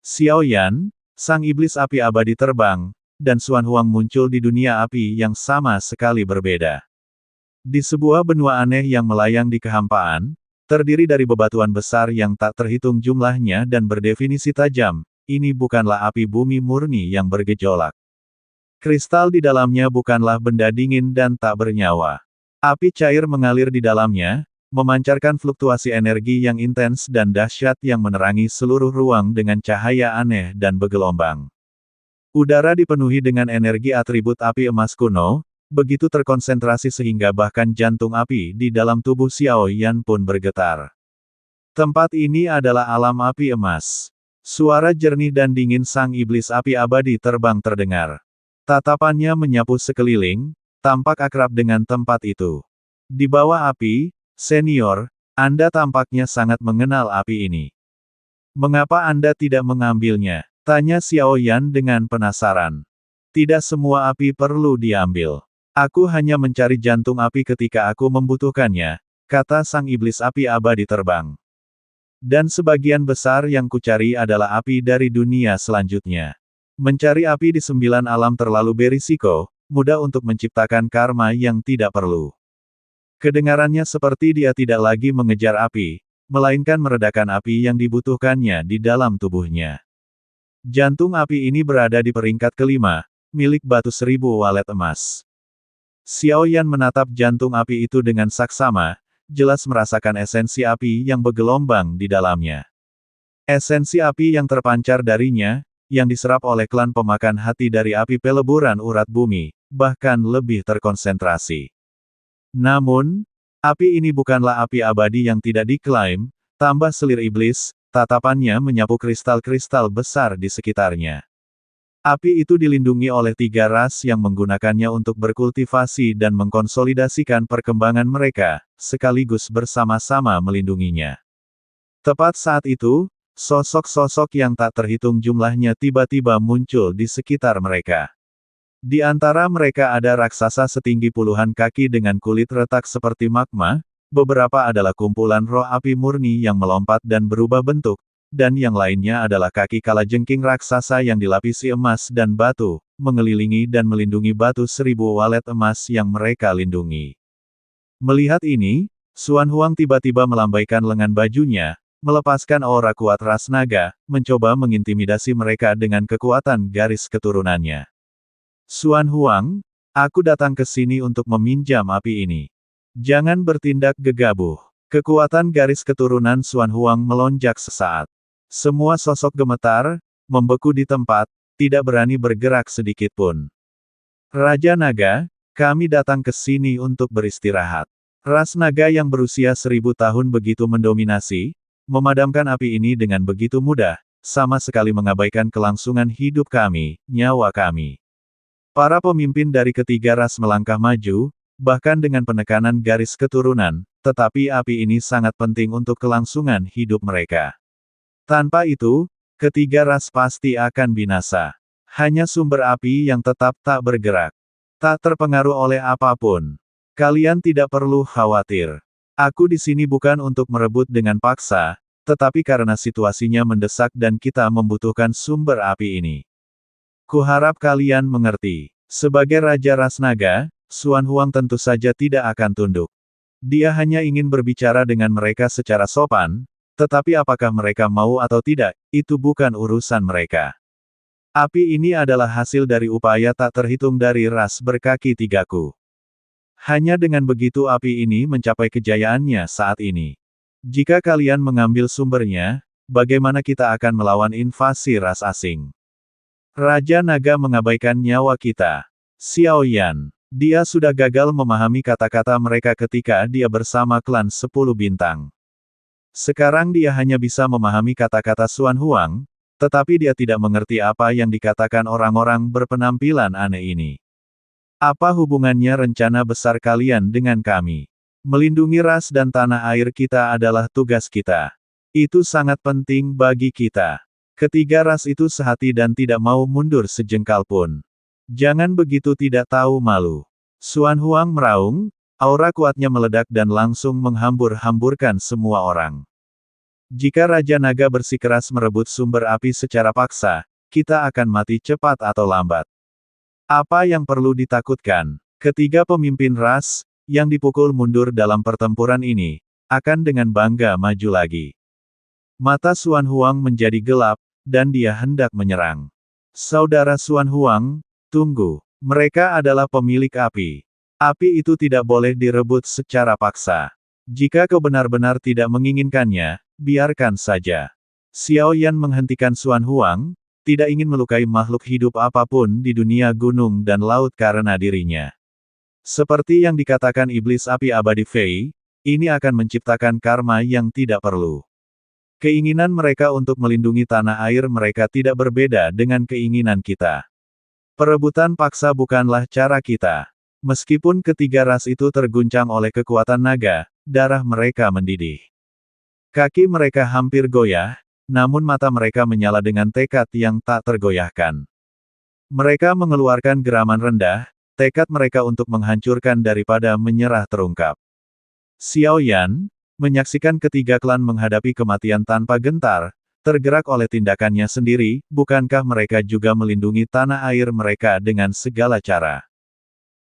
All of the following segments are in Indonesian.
Xiao Yan, sang iblis api abadi terbang, dan Xuan Huang muncul di dunia api yang sama sekali berbeda. Di sebuah benua aneh yang melayang di kehampaan, terdiri dari bebatuan besar yang tak terhitung jumlahnya dan berdefinisi tajam, ini bukanlah api bumi murni yang bergejolak. Kristal di dalamnya bukanlah benda dingin dan tak bernyawa. Api cair mengalir di dalamnya, memancarkan fluktuasi energi yang intens dan dahsyat yang menerangi seluruh ruang dengan cahaya aneh dan bergelombang. Udara dipenuhi dengan energi atribut api emas kuno, begitu terkonsentrasi sehingga bahkan jantung api di dalam tubuh Xiao Yan pun bergetar. Tempat ini adalah alam api emas. Suara jernih dan dingin sang iblis api abadi terbang terdengar. Tatapannya menyapu sekeliling, tampak akrab dengan tempat itu. Di bawah api, senior, Anda tampaknya sangat mengenal api ini. Mengapa Anda tidak mengambilnya? Tanya Xiao Yan dengan penasaran. Tidak semua api perlu diambil. Aku hanya mencari jantung api ketika aku membutuhkannya, kata sang iblis api abadi terbang. Dan sebagian besar yang kucari adalah api dari dunia selanjutnya. Mencari api di 9 alam terlalu berisiko, mudah untuk menciptakan karma yang tidak perlu. Kedengarannya seperti dia tidak lagi mengejar api, melainkan meredakan api yang dibutuhkannya di dalam tubuhnya. Jantung api ini berada di peringkat kelima, milik batu 1000 walet emas. Xiao Yan menatap jantung api itu dengan saksama, jelas merasakan esensi api yang bergelombang di dalamnya. Esensi api yang terpancar darinya, yang diserap oleh klan pemakan hati dari api peleburan urat bumi, bahkan lebih terkonsentrasi. Namun, api ini bukanlah api abadi yang tidak diklaim, tambah selir iblis, tatapannya menyapu kristal-kristal besar di sekitarnya. Api itu dilindungi oleh 3 ras yang menggunakannya untuk berkultivasi dan mengkonsolidasikan perkembangan mereka, sekaligus bersama-sama melindunginya. Tepat saat itu, sosok-sosok yang tak terhitung jumlahnya tiba-tiba muncul di sekitar mereka. Di antara mereka ada raksasa setinggi puluhan kaki dengan kulit retak seperti magma, beberapa adalah kumpulan roh api murni yang melompat dan berubah bentuk, dan yang lainnya adalah kaki kalajengking raksasa yang dilapisi emas dan batu, mengelilingi dan melindungi batu 1000 walet emas yang mereka lindungi. Melihat ini, Xuan Huang tiba-tiba melambaikan lengan bajunya, melepaskan aura kuat ras naga, mencoba mengintimidasi mereka dengan kekuatan garis keturunannya. Xuan Huang, aku datang ke sini untuk meminjam api ini. Jangan bertindak gegabah. Kekuatan garis keturunan Xuan Huang melonjak sesaat. Semua sosok gemetar, membeku di tempat, tidak berani bergerak sedikit pun. Raja Naga, kami datang ke sini untuk beristirahat. Ras naga yang berusia 1000 tahun begitu mendominasi, memadamkan api ini dengan begitu mudah, sama sekali mengabaikan kelangsungan hidup kami, nyawa kami. Para pemimpin dari ketiga ras melangkah maju, bahkan dengan penekanan garis keturunan, tetapi api ini sangat penting untuk kelangsungan hidup mereka. Tanpa itu, ketiga ras pasti akan binasa. Hanya sumber api yang tetap tak bergerak. Tak terpengaruh oleh apapun. Kalian tidak perlu khawatir. Aku di sini bukan untuk merebut dengan paksa, tetapi karena situasinya mendesak dan kita membutuhkan sumber api ini. Kuharap kalian mengerti. Sebagai Raja Ras Naga, Xuan Huang tentu saja tidak akan tunduk. Dia hanya ingin berbicara dengan mereka secara sopan, tetapi apakah mereka mau atau tidak, itu bukan urusan mereka. Api ini adalah hasil dari upaya tak terhitung dari ras berkaki tigaku. Hanya dengan begitu api ini mencapai kejayaannya saat ini. Jika kalian mengambil sumbernya, bagaimana kita akan melawan invasi ras asing? Raja Naga mengabaikan nyawa kita. Xiao Yan. Dia sudah gagal memahami kata-kata mereka ketika dia bersama klan 10 bintang. Sekarang dia hanya bisa memahami kata-kata Xuan Huang, tetapi dia tidak mengerti apa yang dikatakan orang-orang berpenampilan aneh ini. Apa hubungannya rencana besar kalian dengan kami? Melindungi ras dan tanah air kita adalah tugas kita. Itu sangat penting bagi kita. Ketiga ras itu sehati dan tidak mau mundur sejengkal pun. Jangan begitu tidak tahu malu. Xuan Huang meraung, aura kuatnya meledak dan langsung menghambur-hamburkan semua orang. Jika Raja Naga bersikeras merebut sumber api secara paksa, kita akan mati cepat atau lambat. Apa yang perlu ditakutkan? Ketiga pemimpin ras, yang dipukul mundur dalam pertempuran ini, akan dengan bangga maju lagi. Mata Xuan Huang menjadi gelap, dan dia hendak menyerang. Saudara Xuan Huang, tunggu. Mereka adalah pemilik api. Api itu tidak boleh direbut secara paksa. Jika kau benar-benar tidak menginginkannya, biarkan saja. Xiao Yan menghentikan Xuan Huang, tidak ingin melukai makhluk hidup apapun di dunia gunung dan laut karena dirinya. Seperti yang dikatakan iblis api abadi Fei, ini akan menciptakan karma yang tidak perlu. Keinginan mereka untuk melindungi tanah air mereka tidak berbeda dengan keinginan kita. Perebutan paksa bukanlah cara kita. Meskipun ketiga ras itu terguncang oleh kekuatan naga, darah mereka mendidih. Kaki mereka hampir goyah, namun mata mereka menyala dengan tekad yang tak tergoyahkan. Mereka mengeluarkan geraman rendah, tekad mereka untuk menghancurkan daripada menyerah terungkap. Xiao Yan, menyaksikan ketiga klan menghadapi kematian tanpa gentar, tergerak oleh tindakannya sendiri, bukankah mereka juga melindungi tanah air mereka dengan segala cara?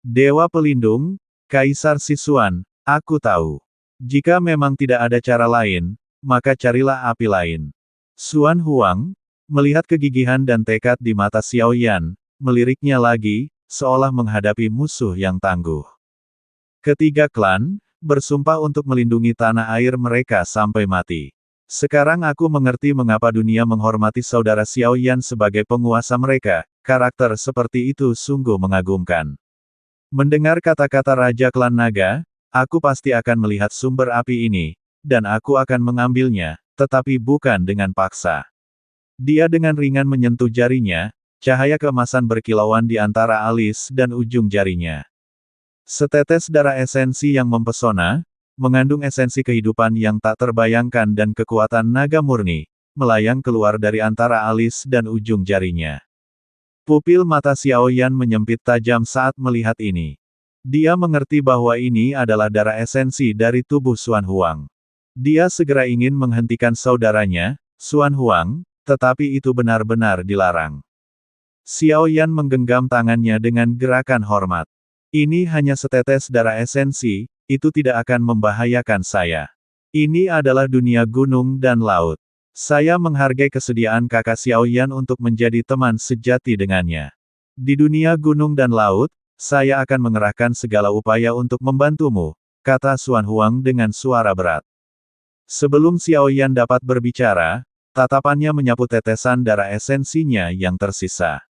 Dewa Pelindung, Kaisar Sichuan, aku tahu. Jika memang tidak ada cara lain, maka carilah api lain. Xuan Huang, melihat kegigihan dan tekad di mata Xiao Yan, meliriknya lagi, seolah menghadapi musuh yang tangguh. Ketiga klan, bersumpah untuk melindungi tanah air mereka sampai mati. Sekarang aku mengerti mengapa dunia menghormati saudara Xiao Yan sebagai penguasa mereka, karakter seperti itu sungguh mengagumkan. Mendengar kata-kata Raja Klan Naga, aku pasti akan melihat sumber api ini, dan aku akan mengambilnya, tetapi bukan dengan paksa. Dia dengan ringan menyentuh jarinya, cahaya keemasan berkilauan di antara alis dan ujung jarinya. Setetes darah esensi yang mempesona, mengandung esensi kehidupan yang tak terbayangkan dan kekuatan naga murni, melayang keluar dari antara alis dan ujung jarinya. Pupil mata Xiao Yan menyempit tajam saat melihat ini. Dia mengerti bahwa ini adalah darah esensi dari tubuh Xuan Huang. Dia segera ingin menghentikan saudaranya, Xuan Huang, tetapi itu benar-benar dilarang. Xiao Yan menggenggam tangannya dengan gerakan hormat. Ini hanya setetes darah esensi, itu tidak akan membahayakan saya. Ini adalah dunia gunung dan laut. Saya menghargai kesediaan kakak Xiao Yan untuk menjadi teman sejati dengannya. Di dunia gunung dan laut, saya akan mengerahkan segala upaya untuk membantumu, kata Xuan Huang dengan suara berat. Sebelum Xiao Yan dapat berbicara, tatapannya menyapu tetesan darah esensinya yang tersisa.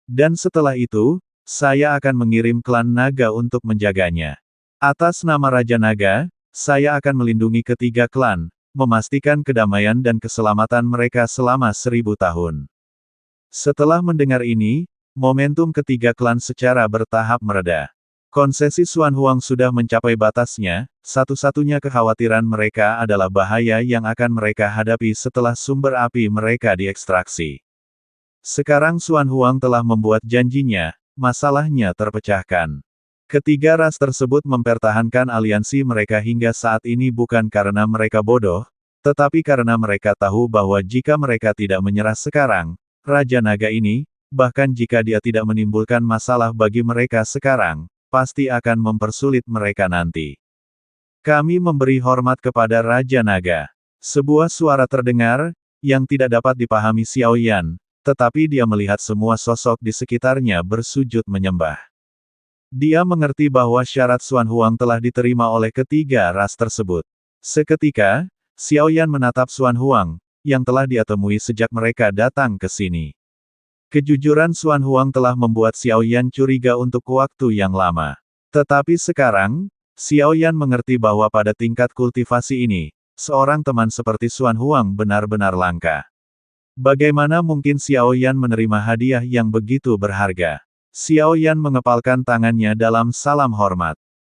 Dan setelah itu, saya akan mengirim klan naga untuk menjaganya. Atas nama Raja Naga, saya akan melindungi ketiga klan, memastikan kedamaian dan keselamatan mereka selama 1000 tahun. Setelah mendengar ini, momentum ketiga klan secara bertahap mereda. Konsesi Xuan Huang sudah mencapai batasnya, satu-satunya kekhawatiran mereka adalah bahaya yang akan mereka hadapi setelah sumber api mereka diekstraksi. Sekarang Xuan Huang telah membuat janjinya, masalahnya terpecahkan. Ketiga ras tersebut mempertahankan aliansi mereka hingga saat ini bukan karena mereka bodoh, tetapi karena mereka tahu bahwa jika mereka tidak menyerah sekarang, Raja Naga ini, bahkan jika dia tidak menimbulkan masalah bagi mereka sekarang, pasti akan mempersulit mereka nanti. Kami memberi hormat kepada Raja Naga. Sebuah suara terdengar, yang tidak dapat dipahami Xiao Yan, tetapi dia melihat semua sosok di sekitarnya bersujud menyembah. Dia mengerti bahwa syarat Xuan Huang telah diterima oleh ketiga ras tersebut. Seketika, Xiao Yan menatap Xuan Huang, yang telah dia temui sejak mereka datang ke sini. Kejujuran Xuan Huang telah membuat Xiao Yan curiga untuk waktu yang lama. Tetapi sekarang, Xiao Yan mengerti bahwa pada tingkat kultivasi ini, seorang teman seperti Xuan Huang benar-benar langka. Bagaimana mungkin Xiao Yan menerima hadiah yang begitu berharga? Xiao Yan mengepalkan tangannya dalam salam hormat.